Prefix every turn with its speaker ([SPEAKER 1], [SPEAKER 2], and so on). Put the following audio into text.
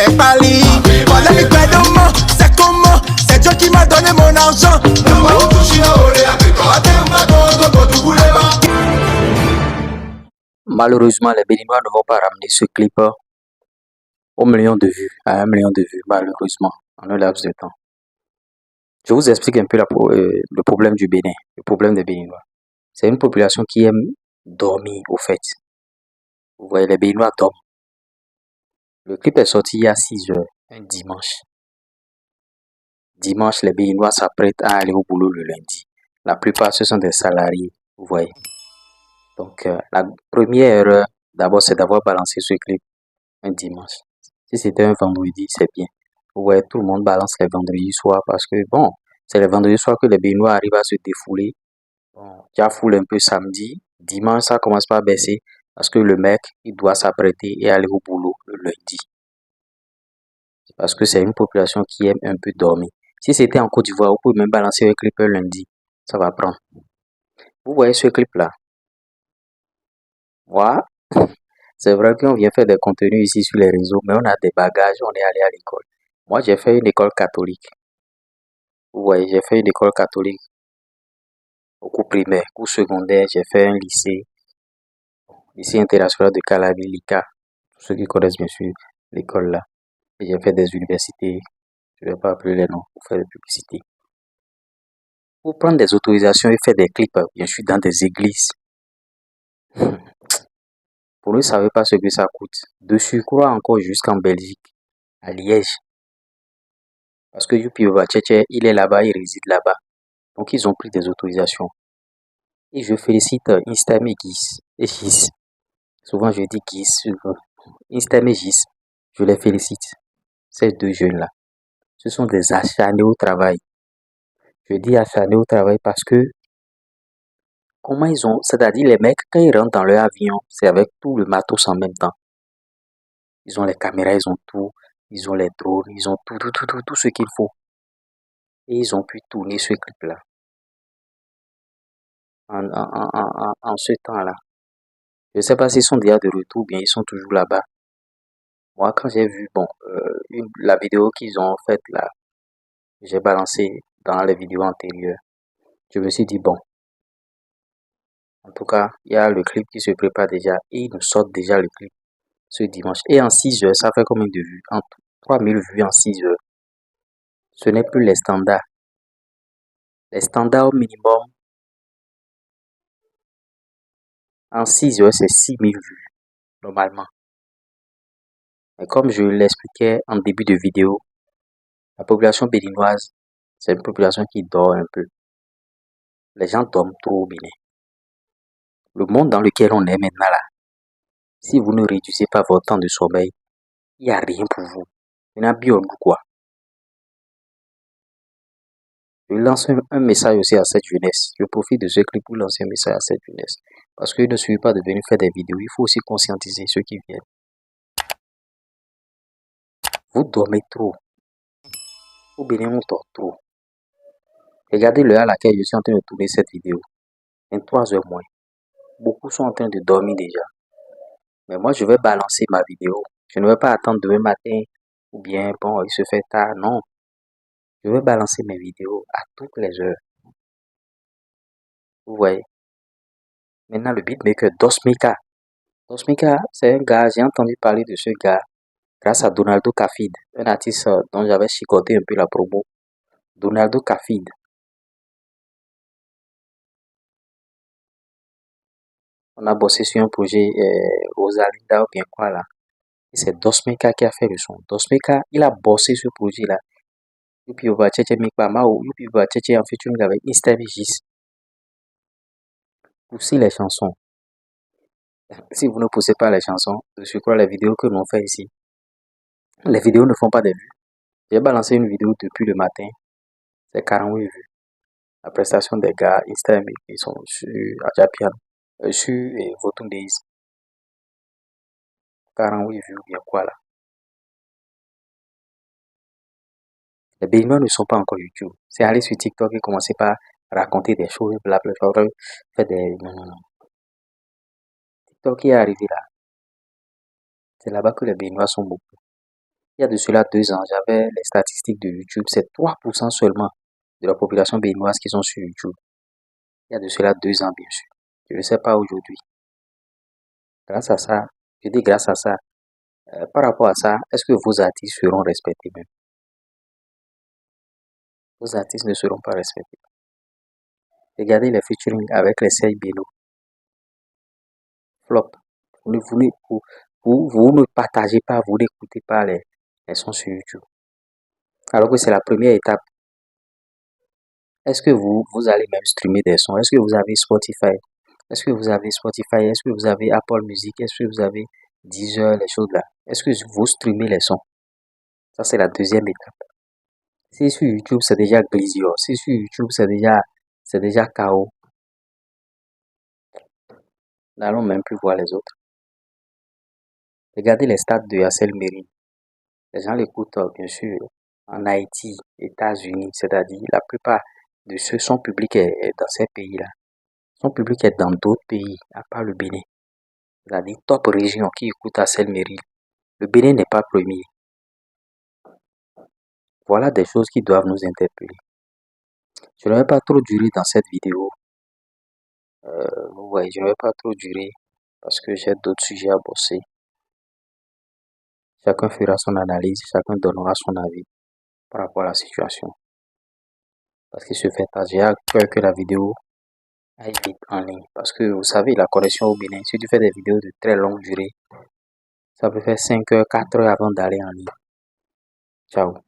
[SPEAKER 1] avec Paris. Voilà les pédoments, c'est comment? C'est Dieu qui m'a donné mon argent.
[SPEAKER 2] Malheureusement, les Béninois ne vont pas ramener ce clip au million de vues, à 1 million de vues, malheureusement, en un laps de temps. Je vous explique un peu le problème du Bénin, le problème des Béninois. C'est une population qui aime dormir, au fait. Vous voyez, les Béninois dorment. Le clip est sorti il y a 6 heures, un dimanche. Dimanche, les Béninois s'apprêtent à aller au boulot le lundi. La plupart, ce sont des salariés, vous voyez. Donc, la première erreur, d'abord, c'est d'avoir balancé ce clip un dimanche. Si c'était un vendredi, c'est bien. Vous voyez, tout le monde balance les vendredis soirs parce que, bon, c'est les vendredis soirs que les Béninois arrivent à se défouler. Bon, tu as foule un peu samedi. Dimanche, ça commence par baisser parce que le mec, il doit s'apprêter et aller au boulot le lundi. Parce que c'est une population qui aime un peu dormir. Si c'était en Côte d'Ivoire, vous pouvez même balancer un clip un lundi. Ça va prendre. Vous voyez ce clip-là? Moi, c'est vrai qu'on vient faire des contenus ici sur les réseaux, mais on a des bagages, on est allé à l'école. Moi, j'ai fait une école catholique. Vous voyez, j'ai fait une école catholique au cours primaire, cours secondaire, j'ai fait un lycée international de Calabi, l'ICA. Tous ceux qui connaissent bien sûr l'école là. Et j'ai fait des universités, je ne vais pas appeler les noms pour faire de publicité. Pour prendre des autorisations et faire des clips, bien sûr, dans des églises. Vous ne savez pas ce que ça coûte. De surcroît encore jusqu'en Belgique, à Liège. Parce que Youpi Tchétché, il est là-bas, il réside là-bas. Donc ils ont pris des autorisations. Et je félicite Instam et Gis. Et Gis. Souvent je dis Gis. Instam et Gis. Je les félicite. Ces deux jeunes-là. Ce sont des acharnés au travail. Je dis acharnés au travail parce que comment ils ont... C'est-à-dire les mecs, quand ils rentrent dans leur avion, c'est avec tout le matos en même temps. Ils ont les caméras, ils ont tout. Ils ont les drones, ils ont tout ce qu'il faut. Et ils ont pu tourner ce clip-là. En ce temps-là. Je ne sais pas s'ils sont déjà de retour ou bien ils sont toujours là-bas. Moi, quand j'ai vu, bon, la vidéo qu'ils ont faite là, j'ai balancé dans les vidéos antérieures. Je me suis dit, bon, en tout cas, il y a le clip qui se prépare déjà et ils nous sortent déjà le clip ce dimanche. Et en 6 heures, ça fait combien de vues? En 3000 vues en 6 heures. Ce n'est plus les standards. Les standards au minimum, en 6 heures, c'est 6000 vues, normalement. Mais comme je l'expliquais en début de vidéo, la population béninoise, c'est une population qui dort un peu. Les gens dorment trop au Bénin. Le monde dans lequel on est maintenant là, si vous ne réduisez pas votre temps de sommeil, il n'y a rien pour vous. Il n'y a bien quoi. Je lance un message aussi à cette jeunesse. Je profite de ce clip pour lancer un message à cette jeunesse. Parce qu'il ne suffit pas de venir faire des vidéos, il faut aussi conscientiser ceux qui viennent. Vous dormez trop. Au Bénin, on dort trop. Regardez l'heure à laquelle je suis en train de tourner cette vidéo. 23 heures moins. Beaucoup sont en train de dormir déjà. Mais moi, je vais balancer ma vidéo. Je ne vais pas attendre demain matin ou bien, bon, il se fait tard. Non. Je vais balancer mes vidéos à toutes les heures. Vous voyez. Maintenant, le beatmaker Dosmika. Dosmika, c'est un gars, j'ai entendu parler de ce gars grâce à Donaldo Cafid, un artiste dont j'avais chicoté un peu la promo. Donaldo Cafid. On a bossé sur un projet Rosalinda ou bien quoi là. Et c'est Dosmika qui a fait le son. Dosmika, il a bossé ce projet-là. Youpi Oba Tchétché Mikpama ou Youpi Oba Tchétché en featuring avec Instabigis. Poussez les chansons. Si vous ne poussez pas les chansons, je crois les vidéos que nous fait ici, les vidéos ne font pas des vues. J'ai balancé une vidéo depuis le matin, c'est 48 vues. La prestation des gars, Instagram, ils sont sur Ajapian, sur Votundays. 48 vues, bien quoi là. Les Béninois ne sont pas encore YouTube. C'est aller sur TikTok et commencer par raconter des choses, blablabla, faire des... Non, non, non. TikTok est arrivé là. C'est là-bas que les Béninois sont beaucoup. Il y a de cela 2 ans, j'avais les statistiques de YouTube, c'est 3% seulement de la population béninoise qui sont sur YouTube. Il y a de cela 2 ans, bien sûr. Je ne sais pas aujourd'hui. Grâce à ça, je dis grâce à ça, par rapport à ça, est-ce que vos artistes seront respectés même? Vos artistes ne seront pas respectés. Regardez les featuring avec les Serge Beno. Flop. Vous ne partagez pas, vous n'écoutez pas les sons sur YouTube. Alors que c'est la première étape. Est-ce que vous allez même streamer des sons? Est-ce que vous avez Spotify? Est-ce que vous avez Spotify? Est-ce que vous avez Apple Music? Est-ce que vous avez Deezer, les choses là? Est-ce que vous streamez les sons? Ça, c'est la deuxième étape. Si sur YouTube, c'est déjà Glizio. Si sur YouTube, c'est déjà KO. N'allons même plus voir les autres. Regardez les stats de Yacel Merine. Les gens l'écoutent, bien sûr, en Haïti, États-Unis, c'est-à-dire la plupart de son public est dans ces pays-là. Son public est dans d'autres pays, à part le Bénin. C'est-à-dire top région qui écoute Yacel Merine. Le Bénin n'est pas premier. Voilà des choses qui doivent nous interpeller. Je ne vais pas trop durer dans cette vidéo. Je ne vais pas trop durer parce que j'ai d'autres sujets à bosser. Chacun fera son analyse, chacun donnera son avis par rapport à la situation. Parce qu'il se fait tard, j'ai peur que la vidéo aille vite en ligne. Parce que vous savez, la connexion au Bénin, si tu fais des vidéos de très longue durée, ça peut faire 5 heures, 4 heures avant d'aller en ligne. Ciao.